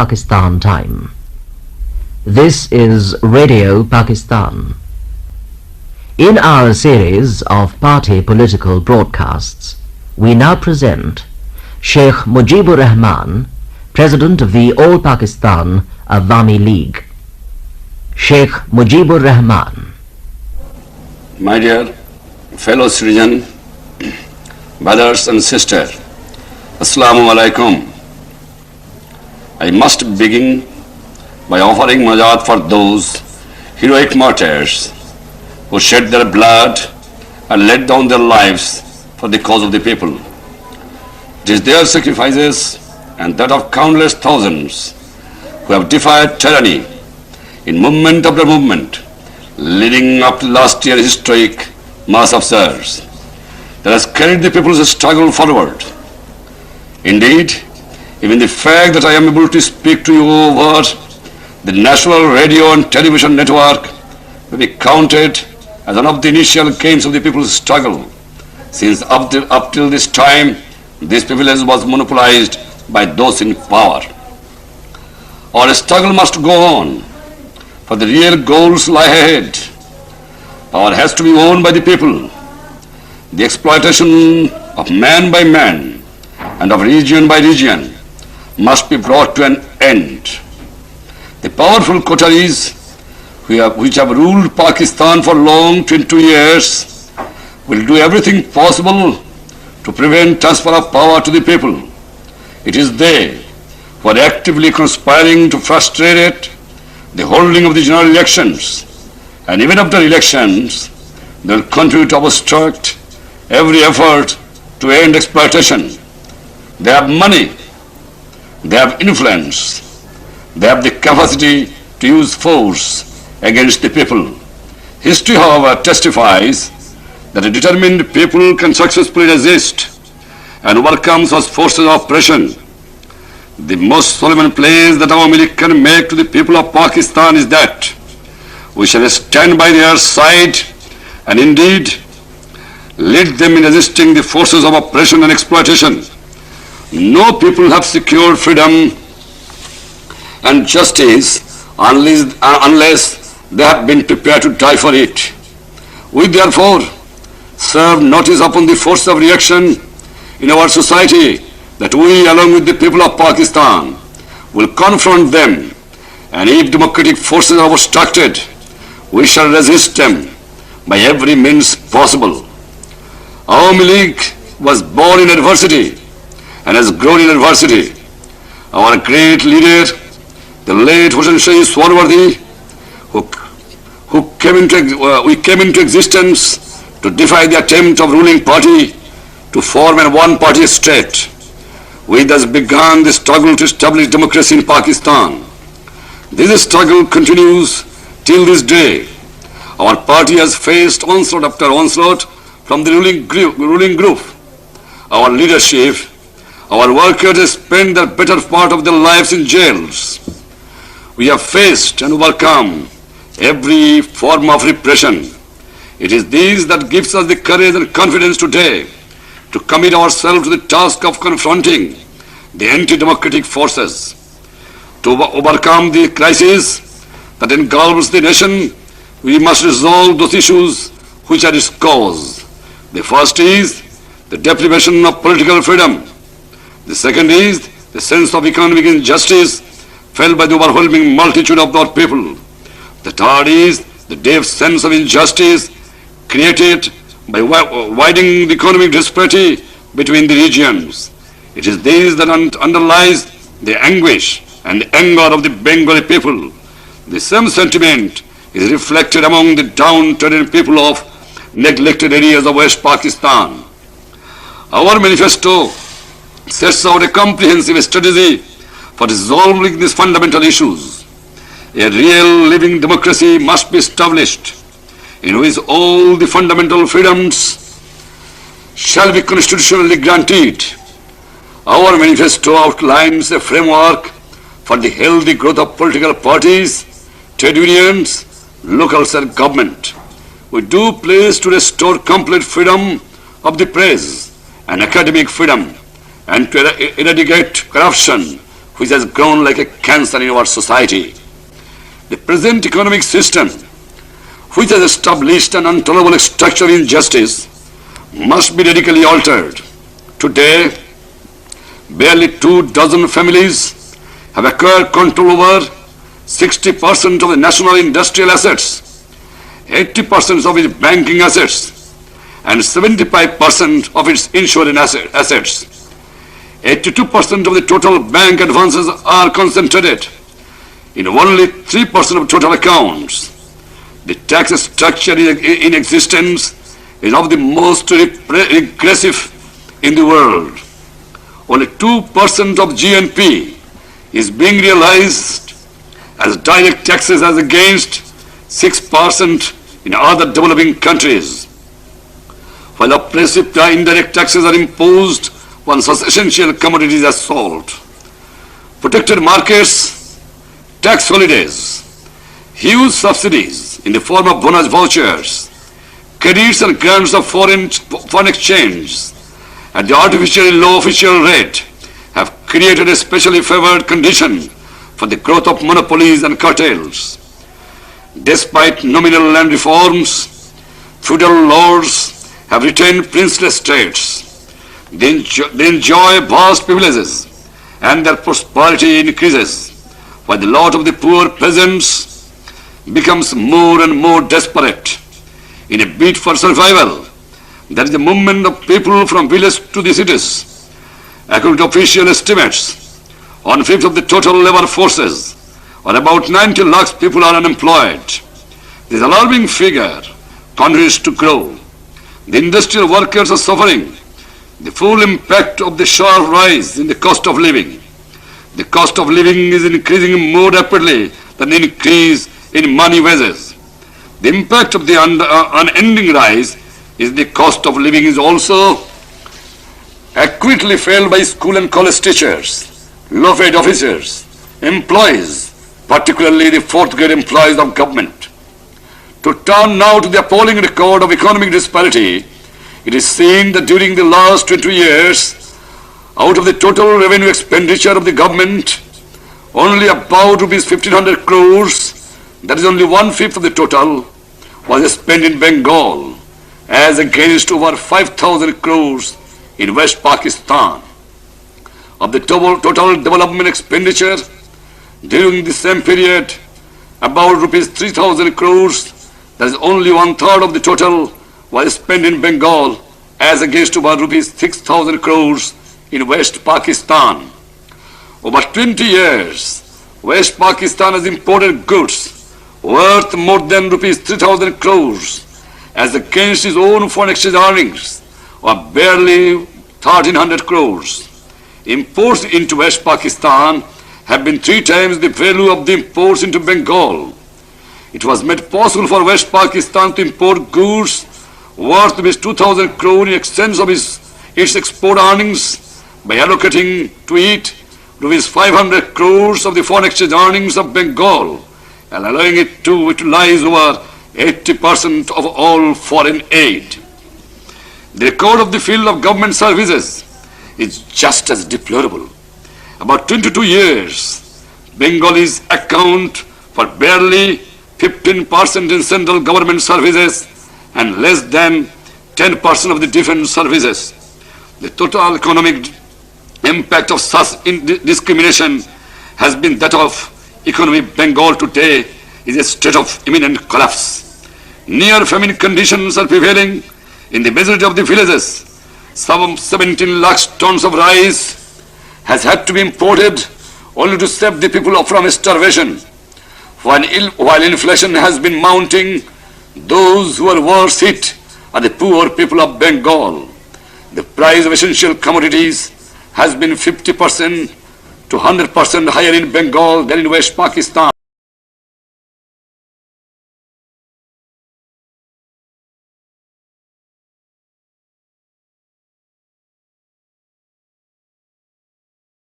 Pakistan time. This is Radio Pakistan. In our series of party political broadcasts, we now present Sheikh Mujibur Rahman, President of the All Pakistan Awami League. Sheikh Mujibur Rahman. My dear fellow citizens, brothers and sisters, Assalamu alaikum. I must begin by offering manajat for those heroic martyrs who shed their blood and laid down their lives for the cause of the people. It is their sacrifices and that of countless thousands who have defied tyranny in movement after movement, leading up to last year's historic mass of sirs that has carried the people's struggle forward. Indeed, even the fact that I am able to speak to you over the national radio and television network may be counted as one of the initial gains of the people's struggle, since up till this time, this privilege was monopolized by those in power. Our struggle must go on, for the real goals lie ahead. Power has to be owned by the people. The exploitation of man by man and of region by region must be brought to an end. The powerful coteries which have ruled Pakistan for long 22 years will do everything possible to prevent transfer of power to the people. It is they who are actively conspiring to frustrate the holding of the general elections, and even after elections, they will continue to obstruct every effort to end exploitation. They have money, they have influence, they have the capacity to use force against the people. History, however, testifies that a determined people can successfully resist and overcome such forces of oppression. The most solemn pledge that our Awami can make to the people of Pakistan is that we shall stand by their side and indeed lead them in resisting the forces of oppression and exploitation. No people have secured freedom and justice unless they have been prepared to die for it. We therefore serve notice upon the force of reaction in our society that we, along with the people of Pakistan, will confront them, and if democratic forces are obstructed, we shall resist them by every means possible. Our Awami League was born in adversity and has grown in adversity. Our great leader, the late Hossain Swarwardi, we came into existence to defy the attempt of ruling party to form a one-party state. We thus began the struggle to establish democracy in Pakistan. This struggle continues till this day. Our party has faced onslaught after onslaught from the ruling group. Our leadership, our workers have spent the better part of their lives in jails. We have faced and overcome every form of repression. It is this that gives us the courage and confidence today to commit ourselves to the task of confronting the anti-democratic forces. To overcome the crisis that engulfs the nation, we must resolve those issues which are its cause. The first is the deprivation of political freedom. The second is the sense of economic injustice felt by the overwhelming multitude of our people. The third is the deep sense of injustice created by widening the economic disparity between the regions. It is this that underlies the anguish and anger of the Bengali people. The same sentiment is reflected among the downtrodden people of neglected areas of West Pakistan. Our manifesto sets out a comprehensive strategy for resolving these fundamental issues. A real living democracy must be established in which all the fundamental freedoms shall be constitutionally granted. Our manifesto outlines a framework for the healthy growth of political parties, trade unions, local self-government. We do pledge to restore complete freedom of the press and academic freedom and to eradicate corruption which has grown like a cancer in our society. The present economic system, which has established an intolerable structure of injustice, must be radically altered. Today, barely 24 families have acquired control over 60% of the national industrial assets, 80% of its banking assets, and 75% of its insurance assets. 82% of the total bank advances are concentrated in only 3% of total accounts. The tax structure in existence is of the most regressive in the world. Only 2% of GNP is being realized as direct taxes as against 6% in other developing countries. While oppressive indirect taxes are imposed on such essential commodities as salt, protected markets, tax holidays, huge subsidies in the form of bonus vouchers, credits and grants of foreign exchange at the artificially low official rate have created a specially favored condition for the growth of monopolies and cartels. Despite nominal land reforms, feudal lords have retained princely states. They enjoy vast privileges and their prosperity increases, while the lot of the poor peasants becomes more and more desperate. In a bid for survival, there is a movement of people from villages to the cities. According to official estimates, 1/5 of the total labor forces, or about 90 lakhs people, are unemployed. This alarming figure continues to grow. The industrial workers are suffering the full impact of the sharp rise in the cost of living. The cost of living is increasing more rapidly than the increase in money wages. The impact of the unending rise is the cost of living is also accurately felt by school and college teachers, low-paid officers, employees, particularly the fourth-grade employees of government. To turn now to the appalling record of economic disparity, it is seen that during the last 20 years, out of the total revenue expenditure of the government, only about rupees 1,500 crores, that is only 1/5 of the total, was spent in Bengal, as against over 5,000 crores in West Pakistan. Of the total development expenditure during the same period, about rupees 3,000 crores, that is only 1/3 of the total, was spent in Bengal, as against about rupees 6,000 crores in West Pakistan. Over 20 years, West Pakistan has imported goods worth more than rupees 3,000 crores, as against its own foreign exchange earnings of barely 1,300 crores. Imports into West Pakistan have been 3 times the value of the imports into Bengal. It was made possible for West Pakistan to import goods worth rupees 2,000 crore in exchange of its export earnings by allocating to it rupees 500 crores of the foreign exchange earnings of Bengal and allowing it to utilize over 80% of all foreign aid. The record of the field of government services is just as deplorable. About 22 years, Bengalis account for barely 15% in central government services and less than 10% of the defense services. The total economic impact of such discrimination has been that of economy. Bengal today is a state of imminent collapse. Near famine conditions are prevailing in the majority of the villages. Some 17 lakh tons of rice has had to be imported only to save the people from starvation. While inflation has been mounting, those who are worse hit are the poor people of Bengal. The price of essential commodities has been 50% to 100% higher in Bengal than in West Pakistan.